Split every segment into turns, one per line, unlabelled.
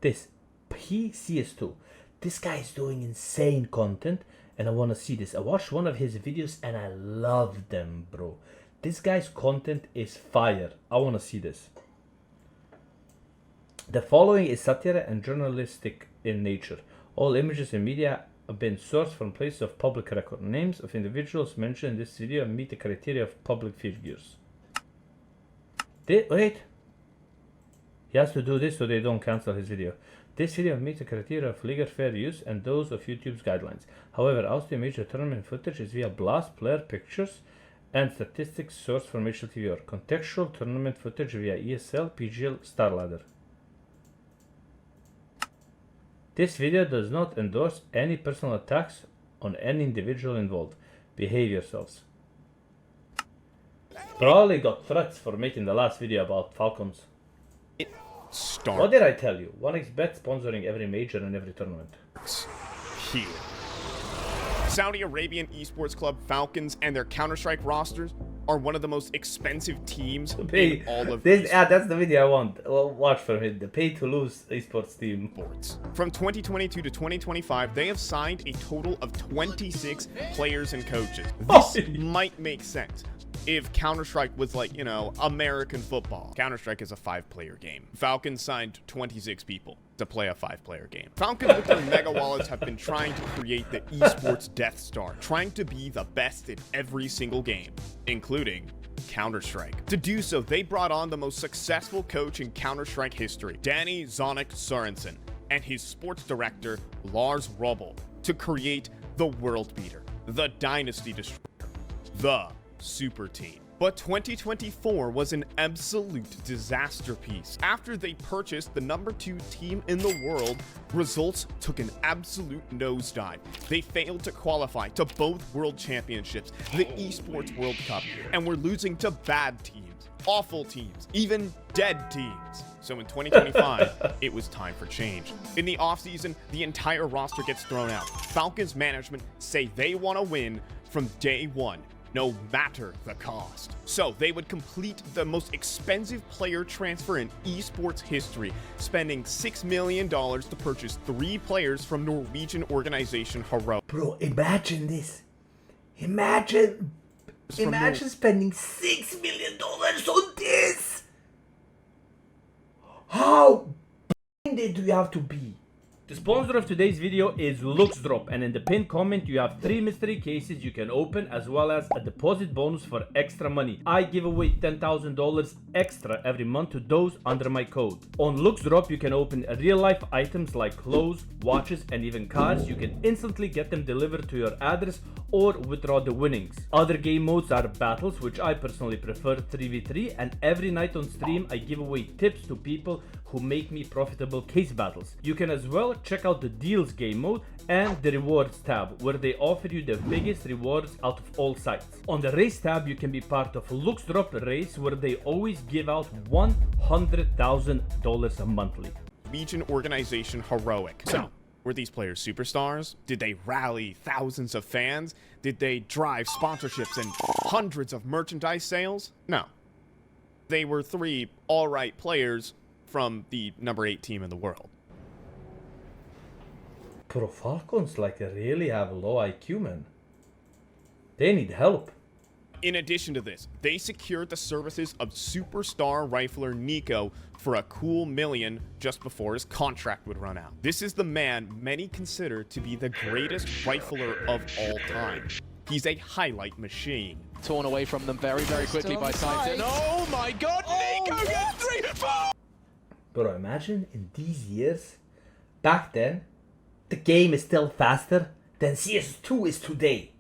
This PCS2. This guy is doing insane content and I want to see this. I watched one of his videos and I love them, bro. This guy's content is fire. I want to see this. The following is satire and journalistic in nature. All images and media have been sourced from places of public record. Names of individuals mentioned in this video meet the criteria of public figures. Wait. He has to do this so they don't cancel his video. This video meets the criteria of legal fair use and those of YouTube's guidelines. However, Austrian major tournament footage is via blast player pictures and statistics sourced from HLTV or contextual tournament footage via ESL, PGL, StarLadder. This video does not endorse any personal attacks on any individual involved. Behave yourselves. Probably got threats for making the last video about Falcons. What did I tell you? 1xBet sponsoring every major and every tournament.
Here. Saudi Arabian esports club Falcons and their Counter-Strike rosters are one of the most expensive teams in all of
this. Yeah, that's the video I want. Well, watch from it. The pay-to-lose esports team.
From 2022 to 2025, they have signed a total of 26 players and coaches. This might make sense if Counter-Strike was like, you know, American football. Counter-Strike is a 5-player game. Falcons signed 26 people to play a 5-player game. Falcons with their mega wallets have been trying to create the esports Death Star, trying to be the best in every single game, including Counter-Strike. To do so, they brought on the most successful coach in Counter-Strike history, Danny Zonic Sorensen, and his sports director, Lars Rubbel, to create the world beater, the dynasty destroyer, the super team. But 2024 was an absolute disaster piece. After they purchased the #2 team in the world, results took an absolute nosedive. They failed to qualify to both world championships, the Esports World Cup, and were losing to bad teams, awful teams, even dead teams. So in 2025, it was time for change. In the offseason, the entire roster gets thrown out. Falcons management say they want to win from day one, no matter the cost. So they would complete the most expensive player transfer in esports history, spending $6 million to purchase 3 players from Norwegian organization Hero.
Bro, imagine this. Imagine spending $6 million on this. How blinded do you have to be? The sponsor of today's video is LuxDrop, and in the pinned comment you have 3 mystery cases you can open, as well as a deposit bonus for extra money. I give away $10,000 extra every month to those under my code. On LuxDrop you can open real life items like clothes, watches, and even cars. You can instantly get them delivered to your address or withdraw the winnings. Other game modes are battles, which I personally prefer 3v3, and every night on stream I give away tips to people who make me profitable case battles. You can as well check out the deals game mode and the rewards tab, where they offer you the biggest rewards out of all sites. On the race tab you can be part of LuxDrop race, where they always give out $100,000 monthly.
Legion organization Heroic. So, were these players superstars? Did they rally thousands of fans? Did they drive sponsorships and hundreds of merchandise sales? No. They were 3 alright players from the #8 team in the world.
Pro Falcons really have low IQ, man. They need help.
In addition to this, they secured the services of superstar rifler Nico for a cool $1 million just before his contract would run out. This is the man many consider to be the greatest rifler of all time. He's a highlight machine.
Torn away from them very, very quickly by Titan. Oh my god, Nico gets 3, 4!
Bro, imagine in these years, back then, the game is still faster than CS2 is today.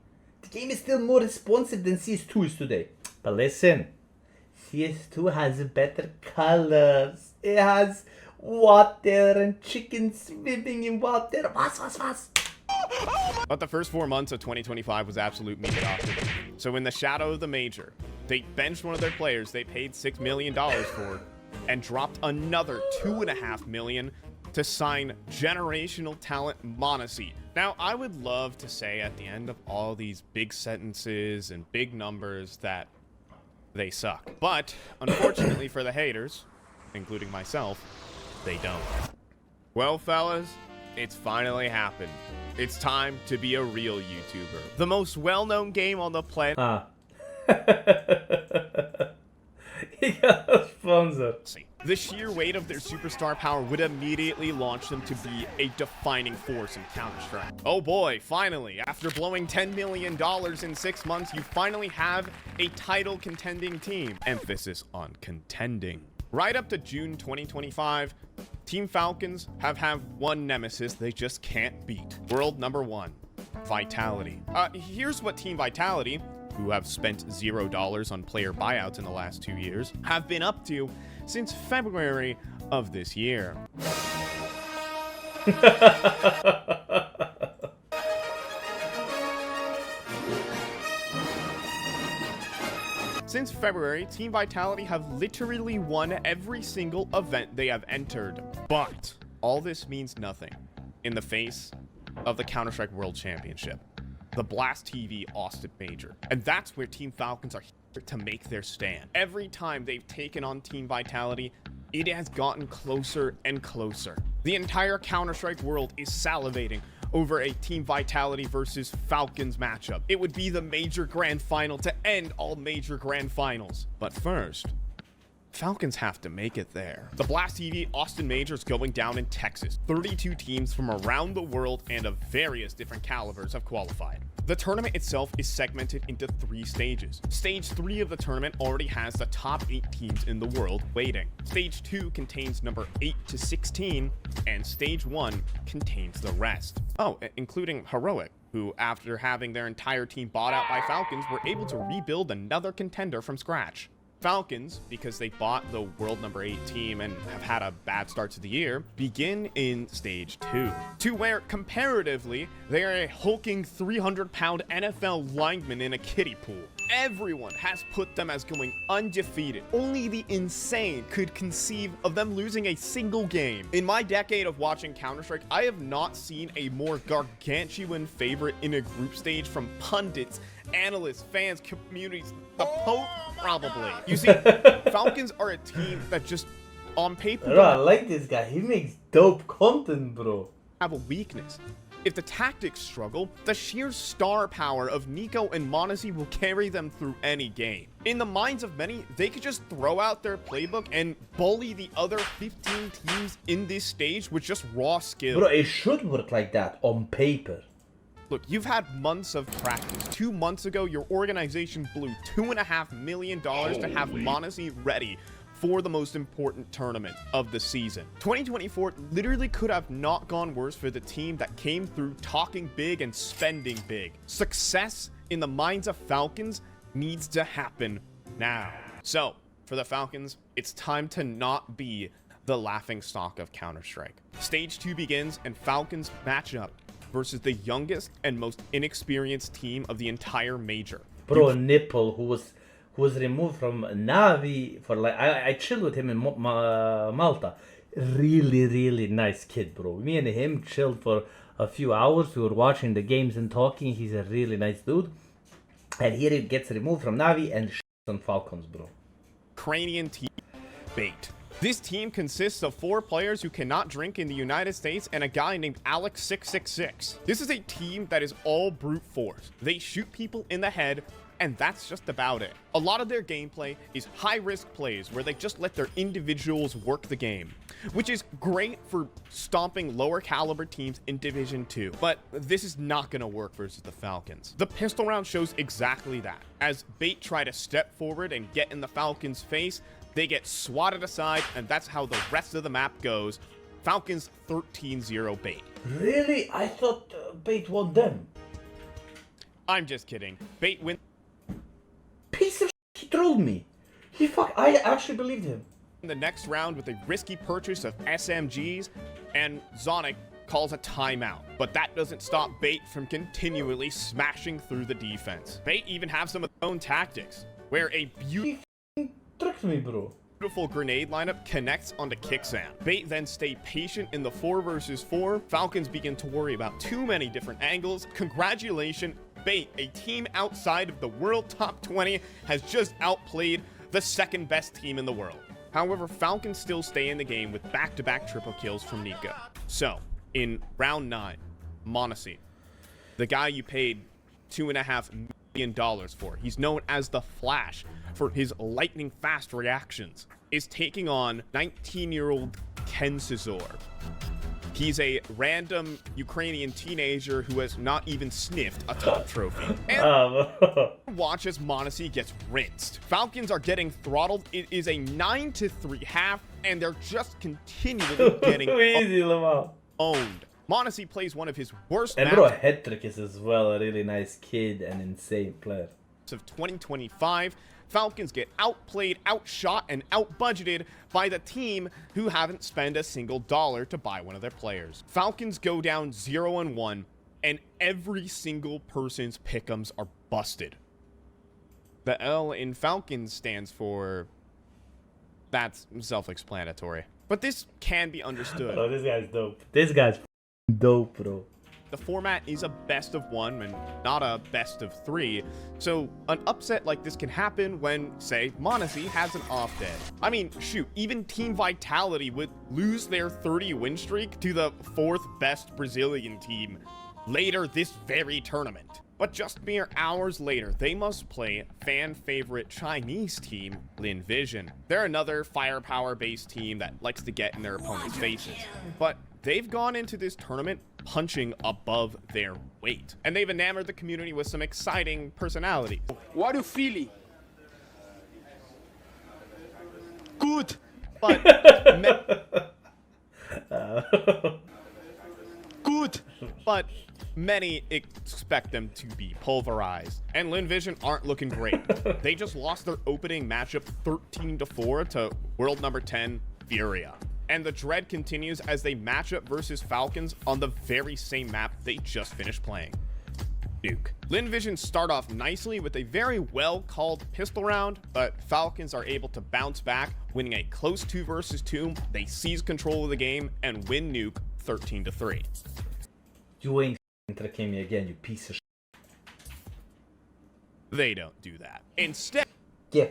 The game is still more responsive than CS2 is today. But listen, CS2 has better colors. It has water and chickens swimming in water. Was.
But the first 4 months of 2025 was absolute mediocrity. So in the shadow of the major, they benched one of their players they paid $6 million for, and dropped another $2.5 million to sign generational talent Monesy. Now, I would love to say at the end of all these big sentences and big numbers that they suck. But, unfortunately for the haters, including myself, they don't. Well, fellas, it's finally happened. It's time to be a real YouTuber. The most well-known game on the planet.
He got a sponsor.
The sheer weight of their superstar power would immediately launch them to be a defining force in Counter-Strike. Oh boy, finally, after blowing $10 million in 6 months, you finally have a title contending team. Emphasis on contending. Right up to June 2025, Team Falcons have one nemesis they just can't beat. World number 1, Vitality. Here's what Team Vitality, who have spent $0 on player buyouts in the last 2 years, have been up to since February of this year. Since February, Team Vitality have literally won every single event they have entered. But all this means nothing in the face of the Counter-Strike World Championship, the Blast TV Austin Major. And that's where Team Falcons are here to make their stand. Every time they've taken on Team Vitality, it has gotten closer and closer. The entire Counter-Strike world is salivating over a Team Vitality versus Falcons matchup. It would be the major grand final to end all major grand finals. But first, Falcons have to make it there. The Blast TV Austin Major is going down in Texas. 32 teams from around the world and of various different calibers have qualified. The tournament itself is segmented into 3 stages. Stage 3 of the tournament already has the top 8 teams in the world waiting. Stage 2 contains number 8 to 16, and Stage 1 contains the rest. Oh, including Heroic, who, after having their entire team bought out by Falcons, were able to rebuild another contender from scratch. Falcons, because they bought the world number 8 team and have had a bad start to the year, begin in stage 2, to where comparatively they are a hulking 300-pound NFL lineman in a kiddie pool. Everyone has put them as going undefeated. Only the insane could conceive of them losing a single game. In my decade of watching Counter-Strike, I have not seen a more gargantuan favorite in a group stage from pundits, analysts, fans, communities, the Pope, probably. You see, Falcons are a team that just, on paper,
Bro, I like this guy. He makes dope content, bro.
Have a weakness. If the tactics struggle, the sheer star power of Nico and Monesy will carry them through any game. In the minds of many, they could just throw out their playbook and bully the other 15 teams in this stage with just raw skill.
Bro, it should work like that on paper.
Look, you've had months of practice. 2 months ago, your organization blew $2.5 million to have Monesy ready for the most important tournament of the season. 2024 literally could have not gone worse for the team that came through talking big and spending big. Success in the minds of Falcons needs to happen now. So, for the Falcons, it's time to not be the laughingstock of Counter-Strike. Stage 2 begins and Falcons match up versus the youngest and most inexperienced team of the entire major.
Bro, Nipple, who was removed from Navi for like I chilled with him in Malta. Really nice kid, bro. Me and him chilled for a few hours. We were watching the games and talking. He's a really nice dude. And here he gets removed from Navi and on Falcons, bro.
Ukrainian team Bait. This team consists of 4 players who cannot drink in the United States and a guy named Alex666. This is a team that is all brute force. They shoot people in the head, and that's just about it. A lot of their gameplay is high-risk plays where they just let their individuals work the game, which is great for stomping lower caliber teams in Division 2. But this is not going to work versus the Falcons. The pistol round shows exactly that. As Bait try to step forward and get in the Falcons' face, they get swatted aside, and that's how the rest of the map goes. Falcons 13-0 Bait.
Really? I thought Bait won them.
I'm just kidding. Bait win.
Piece of shit, he trolled me. I actually believed him.
In the next round with a risky purchase of SMGs, and Zonic calls a timeout. But that doesn't stop Bait from continually smashing through the defense. Bait even have some of their own tactics, where a
Tricked me, bro.
beautiful grenade lineup connects onto Kicksam. Bait then stay patient in the 4 versus 4. Falcons begin to worry about too many different angles. Congratulations, Bait, a team outside of the world top 20, has just outplayed the second best team in the world. However, Falcons still stay in the game with back-to-back triple kills from Nico. So, in round 9, Monesy, the guy you paid $2.5 million for, he's known as the Flash for his lightning fast reactions, is taking on 19-year-old Ken Cizor. He's a random Ukrainian teenager who has not even sniffed a top trophy. And watch as Monesy gets rinsed. Falcons are getting throttled. It is a 9-3 half, and they're just continually getting
Easy, Loba.
owned. Monesy plays one of his worst
And
matches
bro, Hetrick is as well a really nice kid and insane player.
of 2025. Falcons get outplayed, outshot, and outbudgeted by the team who haven't spent a single dollar to buy one of their players. Falcons go down 0-1, and every single person's pick'ems are busted. The L in Falcons stands for... That's self-explanatory. But this can be understood.
Oh, this guy's dope. This guy's dope, bro.
The format is a best of 1 and not a best of 3, so an upset like this can happen when, say, Monesy has an off day. I mean, shoot, even Team Vitality would lose their 30-win streak to the 4th best Brazilian team later this very tournament. But just mere hours later, they must play fan-favorite Chinese team, Lynn Vision. They're another firepower-based team that likes to get in their opponent's faces. But they've gone into this tournament punching above their weight. And they've enamored the community with some exciting personalities.
What are you feeling? Good.
But
Good.
but many expect them to be pulverized. And Lynn Vision aren't looking great. They just lost their opening matchup 13-4 to world number 10, Furia. And the dread continues as they match up versus Falcons on the very same map they just finished playing, Duke. Lynn Vision start off nicely with a very well-called pistol round, but Falcons are able to bounce back, winning a close 2 versus 2. They seize control of the game and win Nuke 13-3.
You ain't entertain me again, you piece of shit.
They don't do that. Instead,
Yeah.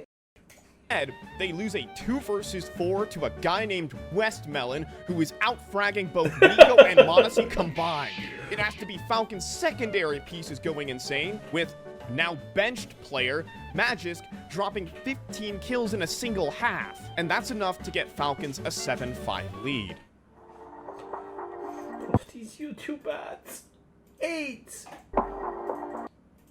they lose a 2 versus 4 to a guy named Westmelon, who is out-fragging both Nico and Monesy combined. It has to be Falcons' secondary pieces going insane, with now benched player Magisk dropping 15 kills in a single half. And that's enough to get Falcons a 7-5 lead.
Oh, these YouTube ads. 8.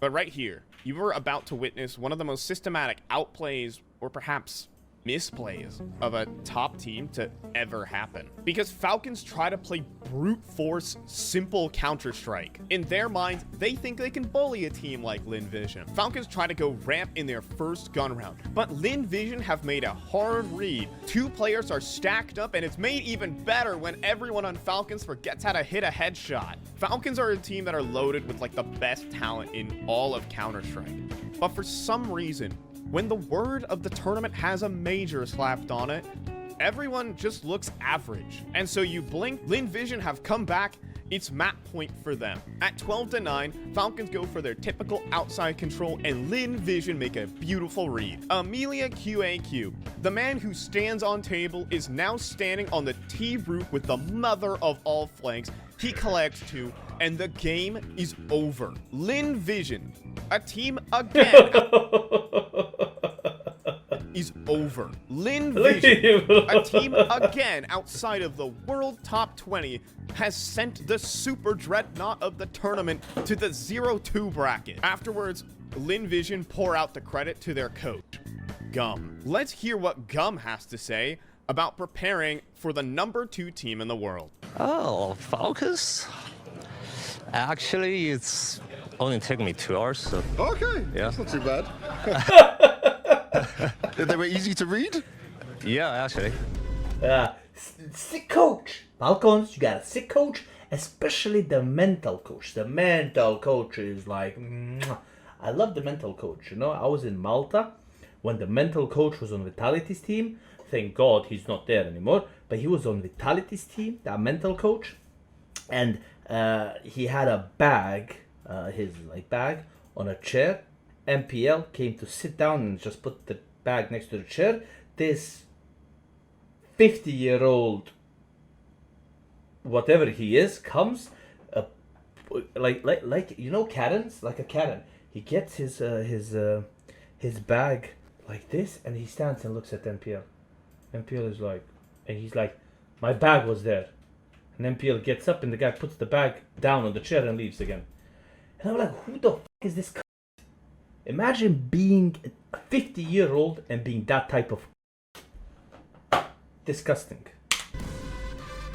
But right here, you were about to witness one of the most systematic outplays, or perhaps misplays, of a top team to ever happen. Because Falcons try to play brute force, simple Counter-Strike. In their minds, they think they can bully a team like Lynn Vision. Falcons try to go ramp in their first gun round, but Lynn Vision have made a hard read. 2 players are stacked up, and it's made even better when everyone on Falcons forgets how to hit a headshot. Falcons are a team that are loaded with like the best talent in all of Counter-Strike. But for some reason, when the word of the tournament has a major slapped on it, everyone just looks average. And so you blink, Lynn Vision have come back, it's map point for them. At 12-9, Falcons go for their typical outside control, and Lynn Vision make a beautiful read. Amelia QAQ, the man who stands on table, is now standing on the T roof with the mother of all flanks. He collects 2, and the game is over. Lynn Vision, a team again, is over. Lynn Vision, a team again outside of the world top 20, has sent the super dreadnought of the tournament to the 0-2 bracket. Afterwards, Lynn Vision pour out the credit to their coach, Gum. Let's hear what Gum has to say about preparing for the number 2 team in the world.
Oh, Falcons? Actually, it's only taken me 2 hours, so...
Okay,
Yeah.
that's not too bad. They were easy to read?
Yeah, actually.
Sick coach. Falcons, you got a sick coach, especially the mental coach. The mental coach is like, mwah. I love the mental coach. You know, I was in Malta when the mental coach was on Vitality's team. Thank God he's not there anymore, but he was on Vitality's team, that mental coach, and he had a bag, his bag on a chair. MPL came to sit down and just put the bag next to the chair. This 50-year-old whatever he is comes, like you know, Karens, like a Karen. He gets his bag like this, and he stands and looks at MPL. MPL is like, and he's like, my bag was there. And MPL gets up, and the guy puts the bag down on the chair and leaves again. And I'm like, who the f is this? Imagine being a 50-year-old and being that type of disgusting.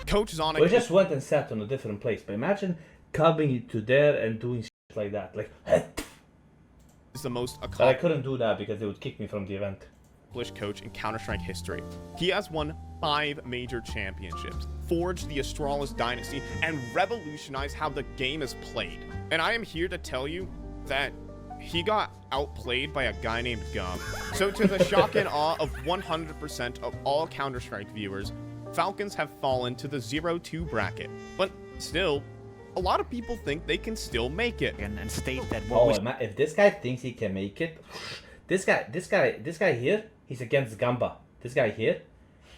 Coach Zonic.
We just went and sat on a different place, but imagine coming to there and doing shit like that, like.
Is the most
But I
accomplished
couldn't do that because they would kick me from the event.
coach in Counter-Strike history. He has won 5 major championships, forged the Astralis dynasty, and revolutionized how the game is played. And I am here to tell you that he got outplayed by a guy named Gum. So to the shock and awe of 100% of all Counter-Strike viewers, Falcons have fallen to the 0-2 bracket. But still, a lot of people think they can still make it.
And state that what was
If this guy thinks he can make it, this guy here, he's against Gamba. This guy here,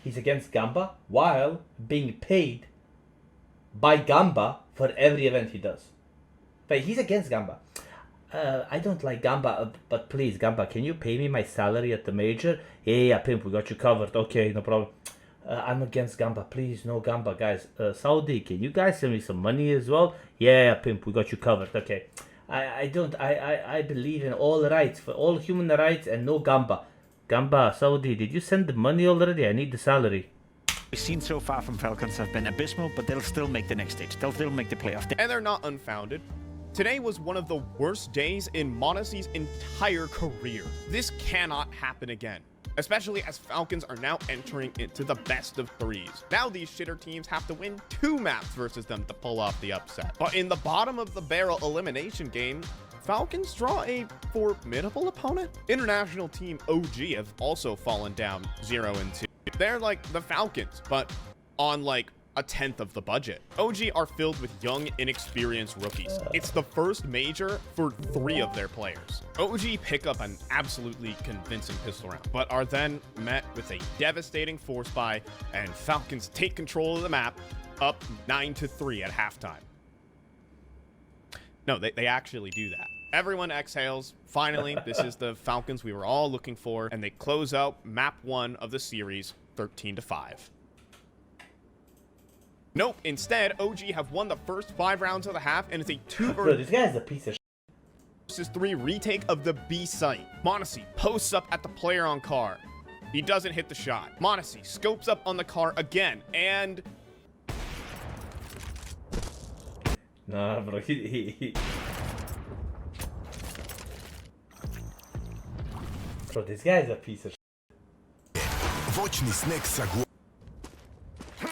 he's against Gamba while being paid by Gamba for every event he does. But he's against Gamba. I don't like Gamba, but please, Gamba, can you pay me my salary at the major? Yeah, pimp, we got you covered. Okay, no problem. I'm against Gamba. Please, no Gamba, guys. Saudi, can you guys send me some money as well? Yeah, pimp, we got you covered. Okay. I believe in all rights, for all human rights, and no Gamba. Gamba, Saudi, did you send the money already? I need the salary.
we've seen so far from Falcons have been abysmal, but they'll still make the next stage. They'll still make the playoff.
And they're not unfounded. Today was one of the worst days in Monesy's entire career. This cannot happen again, especially as Falcons are now entering into the best of 3s. Now these shitter teams have to win 2 maps versus them to pull off the upset. But in the bottom of the barrel elimination game, Falcons draw a formidable opponent. International team OG have also fallen down 0-2. They're like the Falcons, but on like a 10th of the budget. OG are filled with young, inexperienced rookies. It's the first major for 3 of their players. OG pick up an absolutely convincing pistol round, but are then met with a devastating force buy, and Falcons take control of the map, up 9-3 at halftime. No, they actually do that. Everyone exhales. Finally, this is the Falcons we were all looking for, and they close out map 1 of the series 13-5. Nope, instead, OG have won the first 5 rounds of the half, and it's a 2
Bro, this guy's a piece of
versus 3 retake of the B site. Monesy posts up at the player on car. He doesn't hit the shot. Monesy scopes up on the car again, and
Nah, bro, Bro, this guy's a piece of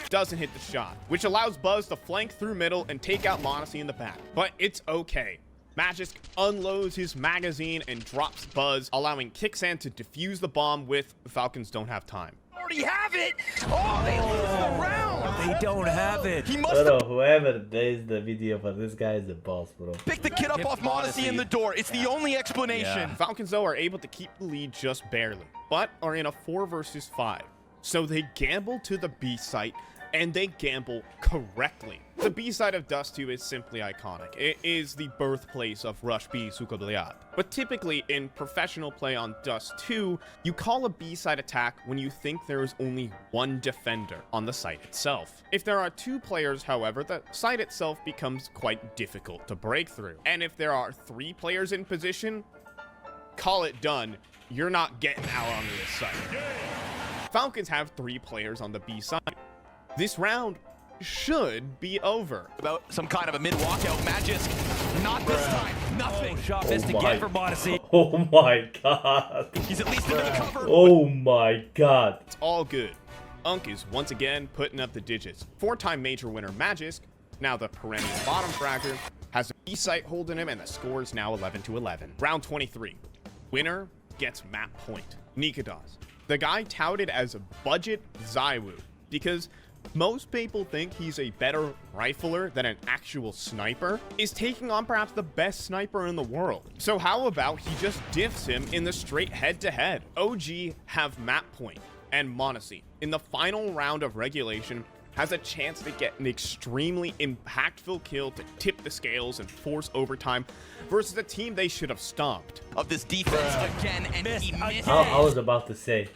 doesn't hit the shot, which allows Buzz to flank through middle and take out Monesy in the back. But it's okay. Magisk unloads his magazine and drops Buzz, allowing Kixan to defuse the bomb with Falcons don't have time.
already have it. Oh, they lose the round. They don't have it. He must
Bro, whoever does the video for this guy is the boss, bro.
pick the kid up off Monesy in the door. It's the only explanation.
Falcons, though, are able to keep the lead just barely, but are in a 4 versus 5. So they gamble to the B site, and they gamble correctly. The B side of Dust 2 is simply iconic. It is the birthplace of Rush B Sukabliat. But typically in professional play on Dust 2, you call a B side attack when you think there is only one defender on the site itself. If there are 2 players, however, the site itself becomes quite difficult to break through. And if there are 3 players in position, call it done. You're not getting out onto this site. Falcons have 3 players on the B side. This round should be over.
About some kind of a mid-walkout. Magisk, not this time. Nothing. Shot missed again for Monesy.
Oh my god.
He's at least into the cover.
Oh my god.
It's all good. Unk is once again putting up the digits. 4-time major winner Magisk, now the perennial bottom fragger, has a B site holding him, and the score is now 11-11. Round 23. Winner gets map point. Nikados, the guy touted as a budget Zywoo, because most people think he's a better rifler than an actual sniper, is taking on perhaps the best sniper in the world. So how about he just diffs him in the straight head-to-head? OG have map point and Monesy. In the final round of regulation, has a chance to get an extremely impactful kill to tip the scales and force overtime versus a team they should have stomped.
Of this defense again, and he misses.
I was about to say.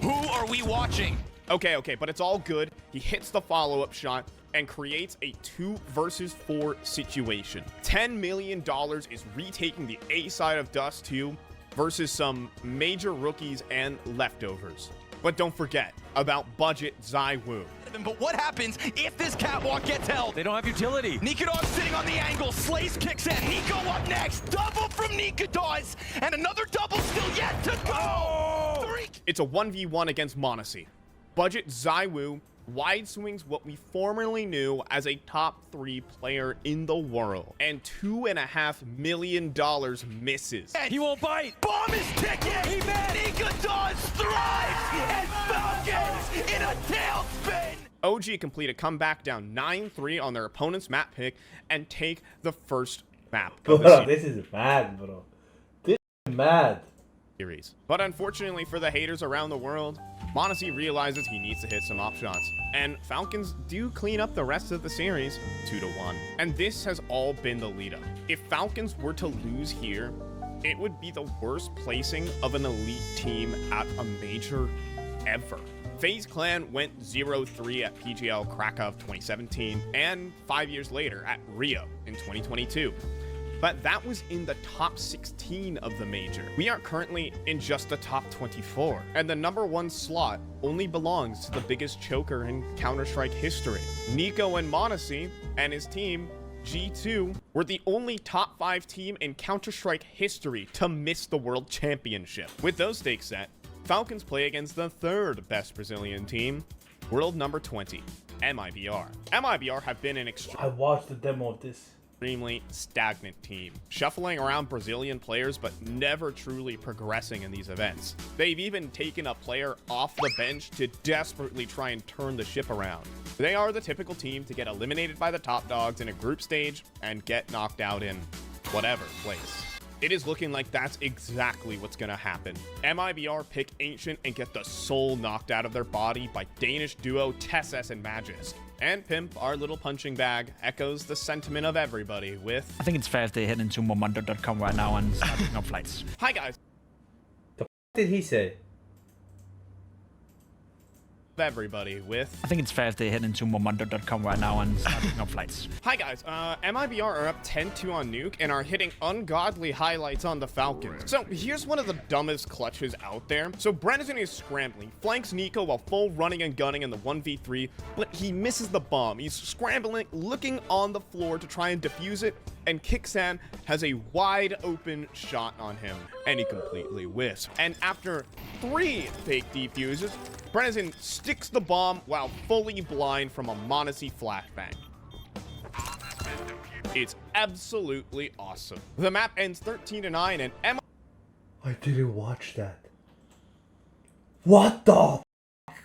Who are we watching?
Okay, but it's all good. He hits the follow-up shot and creates a 2 versus 4 situation. $10 million is retaking the A side of Dust 2 versus some major rookies and leftovers. But don't forget about budget Zywoo.
But what happens if this catwalk gets held?
They don't have utility.
Nikodov sitting on the angle. Slays kicks in. Nico up next. Double from Nikodov. And another double still yet to go. 3.
It's a 1v1 against Monesy. Budget Zywoo wide swings what we formerly knew as a top 3 player in the world. And $2.5 million misses.
And
He won't bite.
bomb is ticking.
He missed.
Nikodov thrives. And Falcons in a tailspin.
OG complete a comeback down 9-3 on their opponent's map pick and take the first map of the
Bro, this is mad, bro. This is mad.
series. But unfortunately for the haters around the world, Monesy realizes he needs to hit some op shots, and Falcons do clean up the rest of the series 2-1. And this has all been the lead up. If Falcons were to lose here, it would be the worst placing of an elite team at a major ever. FaZe Clan went 0-3 at PGL Krakow 2017 and 5 years later at Rio in 2022. But that was in the top 16 of the major. We are currently in just the top 24, and the #1 slot only belongs to the biggest choker in Counter-Strike history. Nico and Monesy and his team, G2, were the only top 5 team in Counter-Strike history to miss the World Championship. With those stakes set, Falcons play against the 3rd best Brazilian team, world number 20, MIBR. MIBR have been an
I watched the demo of this.
extremely stagnant team, shuffling around Brazilian players but never truly progressing in these events. They've even taken a player off the bench to desperately try and turn the ship around. They are the typical team to get eliminated by the top dogs in a group stage and get knocked out in whatever place. It is looking like that's exactly what's gonna happen. MIBR pick Ancient and get the soul knocked out of their body by Danish duo Tessus and Magist. And Pimp, our little punching bag, echoes the sentiment of everybody with,
I think it's fair if they head into Momondo.com right now and start picking up flights.
"Hi guys,
The f did he say?
everybody with,
I think it's fair if they head into Momondo.com right now and start picking up flights.
Hi guys, MIBR are up 10-2 on Nuke and are hitting ungodly highlights on the Falcons. So here's one of the dumbest clutches out there. So Brennan is scrambling, flanks Nico while full running and gunning in the 1v3, but he misses the bomb. He's scrambling, looking on the floor to try and defuse it, and Kixan has a wide open shot on him, and he completely whiffs. And after 3 fake defuses, Brennan sticks the bomb while fully blind from a Monesy flashbang. It's absolutely awesome. The map ends 13-9 and
I didn't watch that. What the f?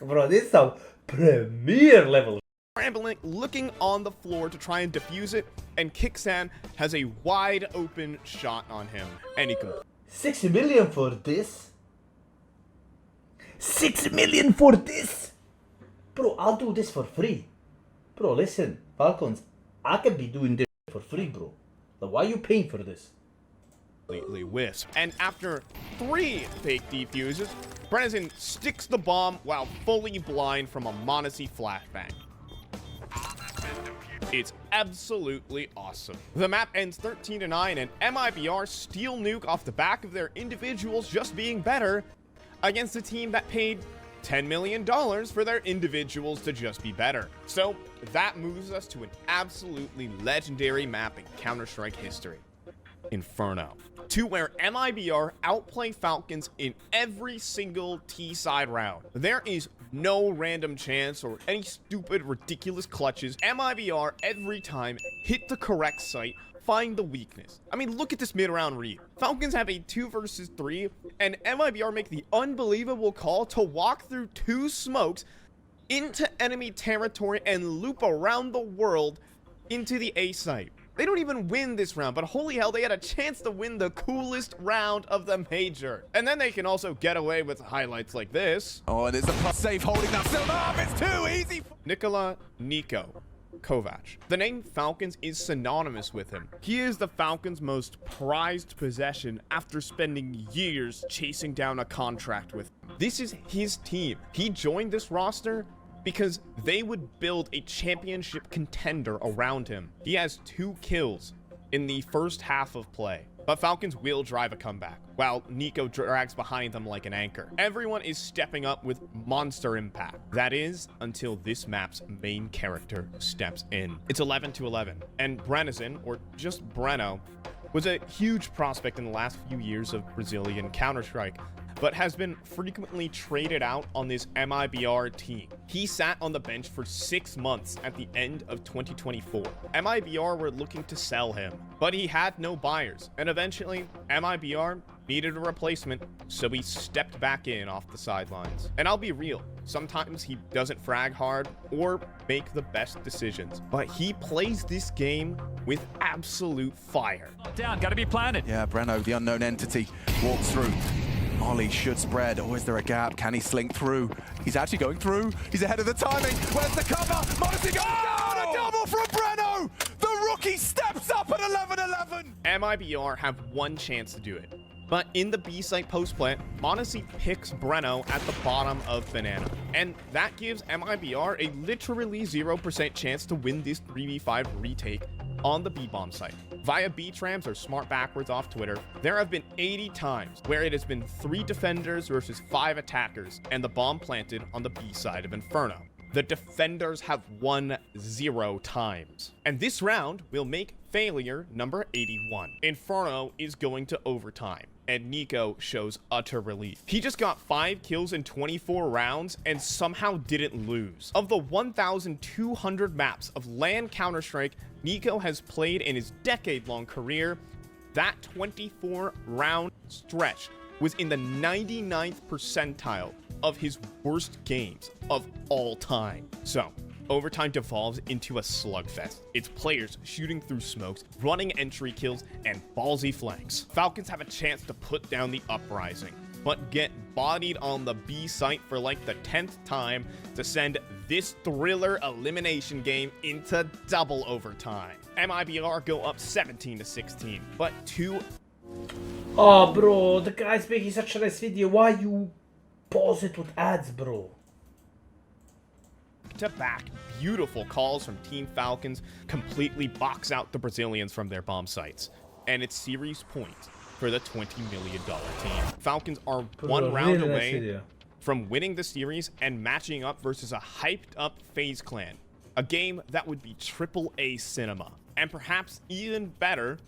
Bro, this is some premier level.
scrambling, looking on the floor to try and defuse it, and Kixan has a wide open shot on him, and he completely
6 million for this? 6 million for this? Bro, I'll do this for free. Bro, listen, Falcons, I can be doing this for free, bro. Like, why are you paying for this?
whiffs. And after 3 fake defuses, Brennan sticks the bomb while fully blind from a Monesy flashbang. It's absolutely awesome. The map ends 13-9 and MIBR steal Nuke off the back of their individuals just being better against a team that paid $10 million for their individuals to just be better. So that moves us to an absolutely legendary map in Counter-Strike history, Inferno, to where MIBR outplay Falcons in every single T-side round. There is no random chance or any stupid, ridiculous clutches. MIBR every time hit the correct site, find the weakness. I mean, look at this mid-round read. Falcons have a 2 versus 3, and MIBR make the unbelievable call to walk through 2 smokes into enemy territory and loop around the world into the A site. They don't even win this round, but holy hell, they had a chance to win the coolest round of the major. And then they can also get away with highlights like this.
Oh, and it's a plus safe holding that still up. It's too easy.
Nico Kovac. The name Falcons is synonymous with him. He is the Falcons' most prized possession after spending years chasing down a contract with him. This is his team. He joined this roster because they would build a championship contender around him. He has 2 kills in the first half of play, but Falcons will drive a comeback, while Nico drags behind them like an anchor. Everyone is stepping up with monster impact. That is, until this map's main character steps in. It's 11-11, and Brenizin, or just Breno, was a huge prospect in the last few years of Brazilian Counter-Strike, but has been frequently traded out on this MIBR team. He sat on the bench for 6 months at the end of 2024. MIBR were looking to sell him, but he had no buyers, and eventually MIBR needed a replacement, so he stepped back in off the sidelines. And I'll be real, sometimes he doesn't frag hard or make the best decisions, but he plays this game with absolute fire.
Down, gotta be planted.
Yeah, Breno, the unknown entity, walks through. Molly should spread. Oh, is there a gap? Can he slink through? He's actually going through. He's ahead of the timing. Where's the cover? Monesy goes down. A double from Breno. The rookie steps up at 11-11.
MIBR have one chance to do it. But in the B site post plant, Monesy picks Breno at the bottom of Banana. And that gives MIBR a literally 0% chance to win this 3v5 retake on the B-bomb site. Via B-trams or smart backwards off Twitter, there have been 80 times where it has been 3 defenders versus 5 attackers and the bomb planted on the B side of Inferno. The defenders have won 0 times. And this round will make failure number 81. Inferno is going to overtime, and Nico shows utter relief. He just got 5 kills in 24 rounds and somehow didn't lose. Of the 1,200 maps of LAN Counter-Strike Nico has played in his decade-long career, that 24-round stretch was in the 99th percentile of his worst games of all time. So, overtime devolves into a slugfest. It's players shooting through smokes, running entry kills, and ballsy flanks. Falcons have a chance to put down the uprising, but get bodied on the B site for like the 10th time to send this thriller elimination game into double overtime. MIBR go up 17-16, but 2...
Oh, bro, the guy's making such a nice video. Why you pause it with ads, bro?
To back beautiful calls from Team Falcons completely box out the Brazilians from their bomb sites, and it's series points for the $20 million team. Falcons are one round away from winning the series and matching up versus a hyped up FaZe clan, a game that would be AAA cinema, and perhaps even better,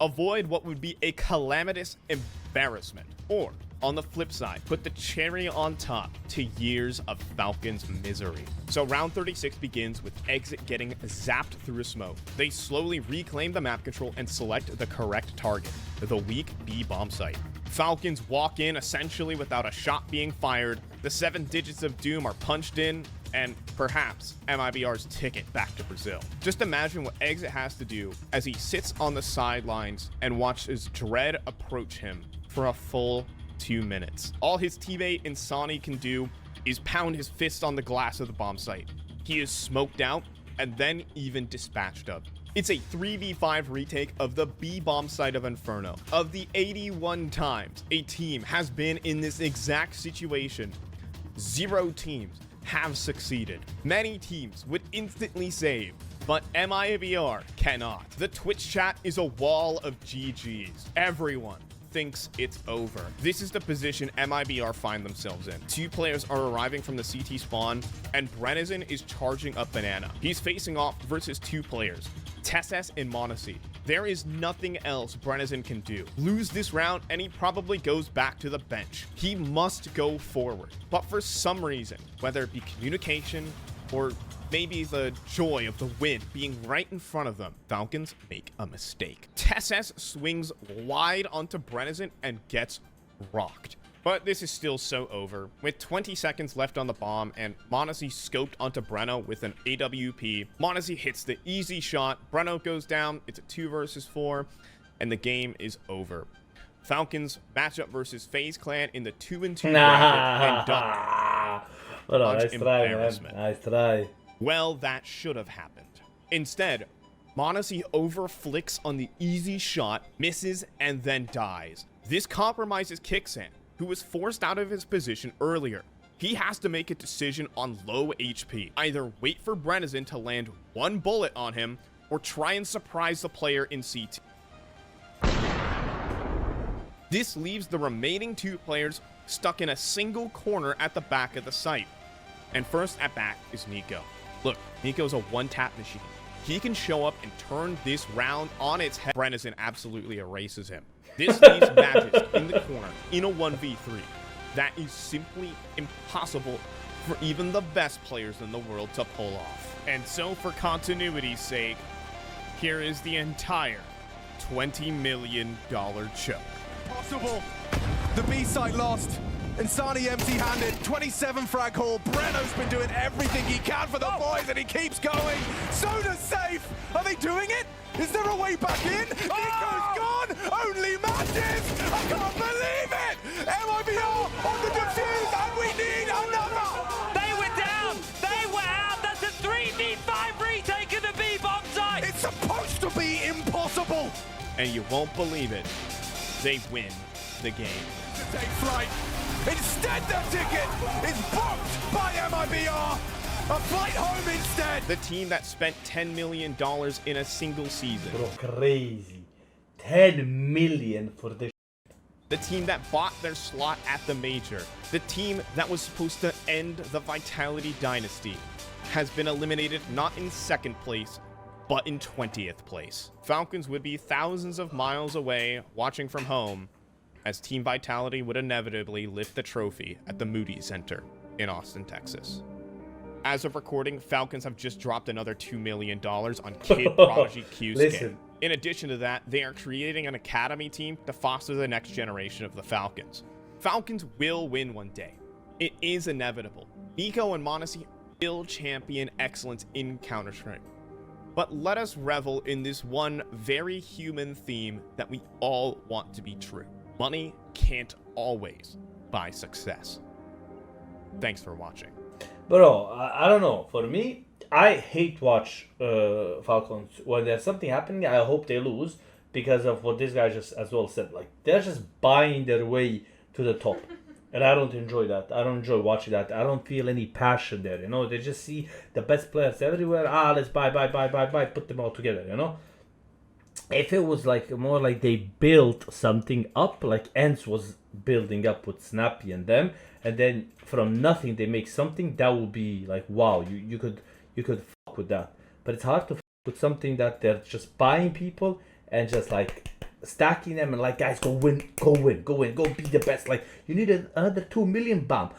avoid what would be a calamitous embarrassment, or on the flip side, put the cherry on top to years of Falcons misery. So round 36 begins with Exit getting zapped through a smoke. They slowly reclaim the map control and select the correct target, the weak B bomb site. Falcons walk in essentially without a shot being fired. The 7 digits of doom are punched in, and perhaps MIBR's ticket back to Brazil. Just imagine what Exit has to do as he sits on the sidelines and watches Dread approach him for a full 2 minutes. All his teammate Insani can do is pound his fist on the glass of the bomb site. He is smoked out and then even dispatched up. It's a 3v5 retake of the B bomb site of Inferno. Of the 81 times a team has been in this exact situation, 0 teams have succeeded. Many teams would instantly save, but MIBR cannot. The Twitch chat is a wall of GGs. Everyone thinks it's over. This is the position MIBR find themselves in. 2 players are arriving from the CT spawn, and Brenizin is charging up Banana. He's facing off versus 2 players, Tesses and Monesy. There is nothing else Brenizin can do. Lose this round and he probably goes back to the bench. He must go forward. But for some reason, whether it be communication or maybe the joy of the win being right in front of them, Falcons make a mistake. Tesses swings wide onto Brenizin and gets rocked. But this is still so over. With 20 seconds left on the bomb and Monesy scoped onto Breno with an AWP, Monesy hits the easy shot, Breno goes down, it's a 2 versus 4, and the game is over. Falcons matchup versus FaZe Clan in the 2-2 bracket and done.
Well, nice try, man. Nice try.
Well, that should have happened. Instead, Monesy overflicks on the easy shot, misses, and then dies. This compromises Kixan, who was forced out of his position earlier. He has to make a decision on low HP. Either wait for Brennison to land 1 bullet on him, or try and surprise the player in CT. This leaves the remaining 2 players stuck in a single corner at the back of the site. And first at bat is Nico. Look, Nico's a one-tap machine. He can show up and turn this round on its head. Brennison absolutely erases him. This leaves Magis in the corner in a 1v3. That is simply impossible for even the best players in the world to pull off. And so for continuity's sake, here is the entire $20 million choke.
Possible. The B site lost. Insani empty-handed, 27 frag haul. Breno's been doing everything he can for the boys, and he keeps going. Soda's safe. Are they doing it? Is there a way back in? Nico's gone. Only matches. I can't believe it. MIBR on the defuse, and we need another.
They were down. They were out. That's a 3v5 retake of the B-bomb site.
It's supposed to be impossible.
And you won't believe it. They win the game.
To take flight. Instead, their ticket is booked by MIBR. A flight home instead.
The team that spent $10 million in a single season.
Bro, crazy. 10 million for this.
The team that bought their slot at the major. The team that was supposed to end the Vitality dynasty has been eliminated not in 2nd place, but in 20th place. Falcons would be thousands of miles away watching from home as Team Vitality would inevitably lift the trophy at the Moody Center in Austin, Texas. As of recording, Falcons have just dropped another $2 million on Kid Prodigy Q-Scan. In addition to that, they are creating an academy team to foster the next generation of the Falcons. Falcons will win one day. It is inevitable. Nico and Monesy will champion excellence in Counter-Strike. But let us revel in this one very human theme that we all want to be true. Money can't always buy success. Thanks for watching.
Bro, I don't know. For me, I hate watch Falcons. When there's something happening, I hope they lose because of what this guy just as well said. Like, they're just buying their way to the top. And I don't enjoy that. I don't enjoy watching that. I don't feel any passion there, you know. They just see the best players everywhere. Let's buy, put them all together, you know. If it was like more like they built something up, like Ents was building up with Snappy and them, and then from nothing they make something, that would be like, wow, you could fuck with that. But it's hard to fuck with something that they're just buying people and just like stacking them and like, guys, go win, go be the best. Like, you need another 2 million, bam.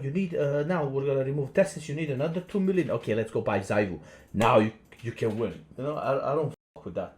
You need now we're gonna remove Testis, you need another 2 million. Okay, let's go buy Zaivu. Now you can win. You know, I don't fuck with that.